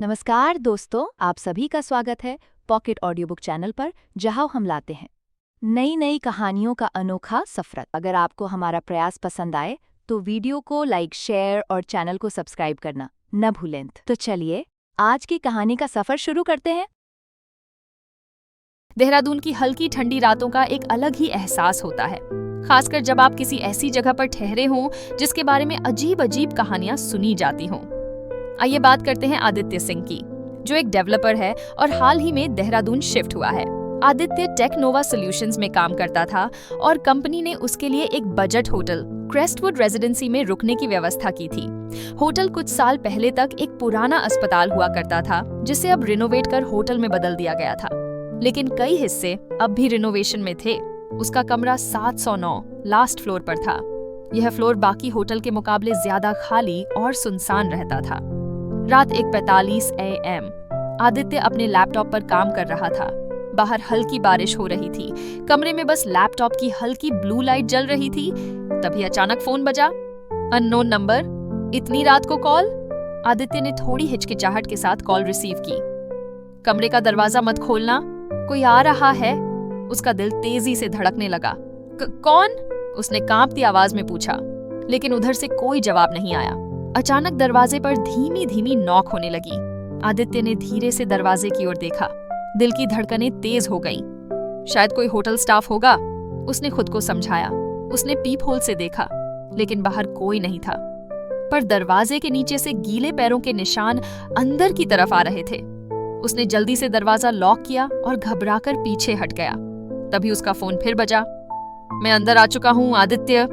नमस्कार दोस्तों, आप सभी का स्वागत है पॉकेट ऑडियो बुक चैनल पर, जहां हम लाते हैं नई नई कहानियों का अनोखा सफर। अगर आपको हमारा प्रयास पसंद आए तो वीडियो को लाइक, शेयर और चैनल को सब्सक्राइब करना न भूलें। तो चलिए आज की कहानी का सफर शुरू करते हैं। देहरादून की हल्की ठंडी रातों का एक अलग ही एहसास होता है, खासकर जब आप किसी ऐसी जगह पर ठहरे हों जिसके बारे में अजीब अजीब कहानियां सुनी जाती हों। आइए बात करते हैं आदित्य सिंह की, जो एक डेवलपर है और हाल ही में देहरादून शिफ्ट हुआ है। आदित्य टेक्नोवा सॉल्यूशंस में काम करता था और कंपनी ने उसके लिए एक बजट होटल क्रेस्टवुड रेजिडेंसी में रुकने की व्यवस्था की थी। होटल कुछ साल पहले तक एक पुराना अस्पताल हुआ करता था, जिसे अब रिनोवेट कर होटल में बदल दिया गया था, लेकिन कई हिस्से अब भी रिनोवेशन में थे। उसका कमरा 709 लास्ट फ्लोर पर था। यह फ्लोर बाकी होटल के मुकाबले ज्यादा खाली और सुनसान रहता था। रात 1:45 AM आदित्य अपने लैपटॉप पर काम कर रहा था। बाहर हल्की बारिश हो रही थी। कमरे में बस लैपटॉप की हल्की ब्लू लाइट जल रही थी। तभी अचानक फोन बजा। अननोन नंबर, इतनी रात को कॉल। आदित्य ने थोड़ी हिचकिचाहट के साथ कॉल रिसीव की। कमरे का दरवाजा मत खोलना, कोई आ रहा है। उसका दिल तेजी से धड़कने लगा। कौन? उसने कांपती आवाज में पूछा, लेकिन उधर से कोई जवाब नहीं आया। अचानक दरवाजे पर धीमी धीमी नॉक होने लगी। आदित्य ने धीरे से दरवाजे की ओर देखा। दिल की धड़कनें तेज हो गईं। शायद कोई होटल स्टाफ होगा, उसने खुद को समझाया। उसने पीप होल से देखा, लेकिन बाहर कोई नहीं था। पर दरवाजे के नीचे से गीले पैरों के निशान अंदर की तरफ आ रहे थे। उसने जल्दी से दरवाजा लॉक किया और घबराकर पीछे हट गया। तभी उसका फोन फिर बजा। मैं अंदर आ चुका हूँ आदित्य।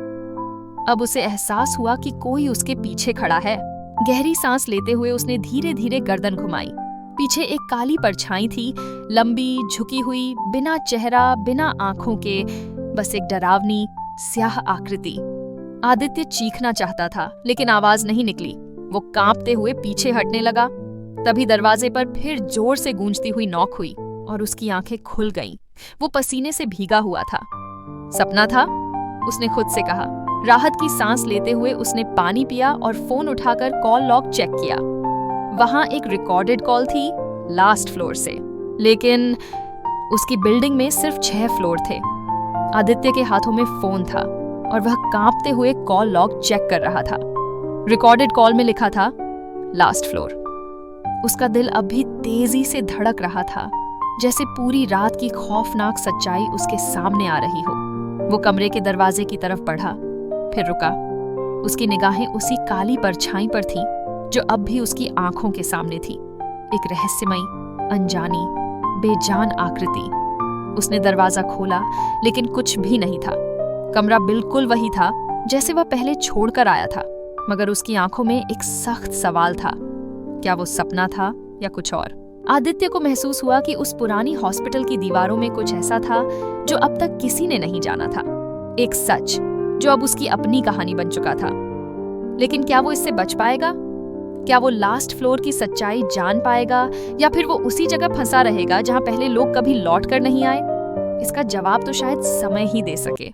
अब उसे एहसास हुआ कि कोई उसके पीछे खड़ा है। गहरी सांस लेते हुए उसने धीरे धीरे गर्दन घुमाई। पीछे एक काली परछाई थी, लंबी, झुकी हुई, बिना चेहरा, बिना आंखों के, बस एक डरावनी स्याह आकृति। आदित्य चीखना चाहता था, लेकिन आवाज नहीं निकली। वो कांपते हुए पीछे हटने लगा। तभी दरवाजे पर फिर जोर से गूंजती हुई नॉक हुई और उसकी आंखें खुल गईं। वो पसीने से भीगा हुआ था। सपना था, उसने खुद से कहा। राहत की सांस लेते हुए उसने पानी पिया और फोन उठाकर कॉल लॉग चेक किया। वहां एक रिकॉर्डेड कॉल थी लास्ट फ्लोर से, लेकिन उसकी बिल्डिंग में सिर्फ 6 फ्लोर थे। आदित्य के हाथों में फोन था और वह कांपते हुए कॉल लॉग चेक कर रहा था। रिकॉर्डेड कॉल में लिखा था लास्ट फ्लोर। उसका दिल अब भी तेजी से धड़क रहा था, जैसे पूरी रात की खौफनाक सच्चाई उसके सामने आ रही हो। वो कमरे के दरवाजे की तरफ बढ़ा, फिर रुका। उसकी निगाहें उसी काली परछाई पर थीं, जो अब भी उसकी आंखों के सामने थी। एक रहस्यमयी, अनजानी, बेजान आकृति। उसने दरवाजा खोला, लेकिन कुछ भी नहीं था। कमरा बिल्कुल वही था जैसे वह पहले छोड़कर आया था, मगर उसकी आंखों में एक सख्त सवाल था। क्या वो सपना था या कुछ और? आदित्य को महसूस हुआ कि उस पुरानी हॉस्पिटल की दीवारों में कुछ ऐसा था जो अब तक किसी ने नहीं जाना था। एक सच जो अब उसकी अपनी कहानी बन चुका था। लेकिन क्या वो इससे बच पाएगा? क्या वो लास्ट फ्लोर की सच्चाई जान पाएगा, या फिर वो उसी जगह फंसा रहेगा जहां पहले लोग कभी लौट कर नहीं आए? इसका जवाब तो शायद समय ही दे सके।